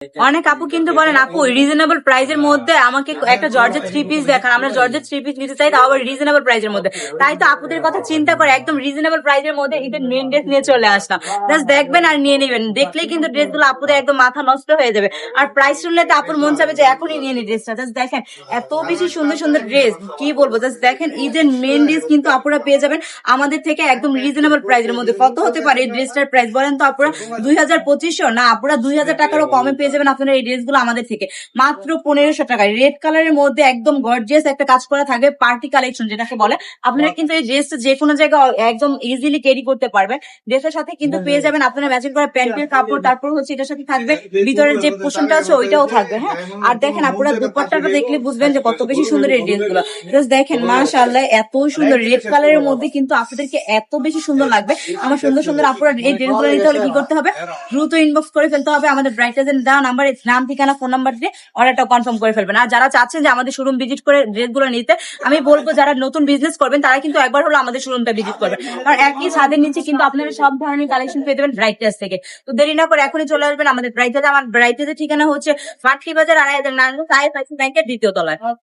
অনেক আপু কিন্তু বলেন আপু রিজনেবল প্রাইসের মধ্যে আমাকে একটা জর্জেট থ্রি পিস দেখান, আমরা জর্জেট থ্রি পিস নিতে চাই, তাও আবার রিজনেবল প্রাইসের মধ্যে। তাই তো আপুদের কথা চিন্তা করে একদম রিজনেবল প্রাইসের মধ্যে ঈদের মেন ড্রেস নিয়ে চলে আসলাম। জাস্ট দেখবেন আর নিয়ে নেবেন, দেখলেই কিন্তু ড্রেসগুলো আপুদের একদম মাথা নষ্ট হয়ে যাবে। আর প্রাইস শুনলে তো আপুর মন চাবে যে এখনই নিয়ে নি ড্রেসটা। জাস্ট দেখেন এত বেশি সুন্দর সুন্দর ড্রেস, কি বলবো। জাস্ট দেখেন ঈদের মেন ড্রেস কিন্তু আপুরা পেয়ে যাবেন আমাদের থেকে একদম রিজনেবল প্রাইসের মধ্যে। কত হতে পারে এই ড্রেসটার প্রাইস বলেন তো আপুরা? 2200 না আপুরা 2000 টাকারও কমে পেয়ে যাবেন আপনারা এই ড্রেসগুলো আমাদের থেকে মাত্র 1500 টাকায়। রেড কালারের মধ্যে একদম গর্জিয়াস একটা কাজ করা থাকবে, পার্টি কালেকশন যেটাকে বলে। আপনারা কিন্তু এই ড্রেসটা যে কোনো জায়গায় একদম ইজিলি ক্যারি করতে পারবেন। ড্রেসের সাথে কিন্তু পেয়ে যাবেন আপনারা ম্যাচিং করা প্যান্টের কাপড়, তারপর হচ্ছে এটার সাথে থাকবে ভিতরের যে পোষণটা আছে ওইটাও থাকবে। হ্যাঁ, আর দেখেন আপনারা দুপাট্টাটা দেখলে বুঝবেন যে কত বেশি সুন্দর এই ড্রেসগুলো। জাস্ট দেখেন মাশাআল্লাহ এত সুন্দর রেড কালারের মধ্যে কিন্তু আপনাদেরকে এত বেশি সুন্দর লাগবে। আমার সুন্দর সুন্দর আপনারা এই ড্রেসগুলো নিতে হলে কি করতে হবে? দ্রুত ইনবক্স করে ফেলতে হবে আমাদের ব্রাইটাজের দেওয়া নাম্বারে, নাম ঠিকানা ফোন নাম্বার দিয়ে অর্ডারটা কনফার্ম করে ফেলবেন। আর যারা চাচ্ছেন যে আমাদের শোরুম ভিজিট করে ড্রেসগুলো নিতে, আমি বলবো যারা নতুন বিজনেস করবেন তারা কিন্তু একবার হলো আমাদের শোরুমটা ভিজিট করবেন, কারণ একই ছাদের নিচে কিন্তু আপনারা সব ধরনের কালেকশন পেয়ে যাবেন ব্রাইটাজ থেকে। তো দেরি না করে এখনই চলে আসবেন আমাদের ব্রাইটাজে। আমার ব্রাইটাজের ঠিকানা হচ্ছে ফাটকি বাজার, আর নারায়ণগঞ্জ ব্যাংকের দ্বিতীয় তলায়।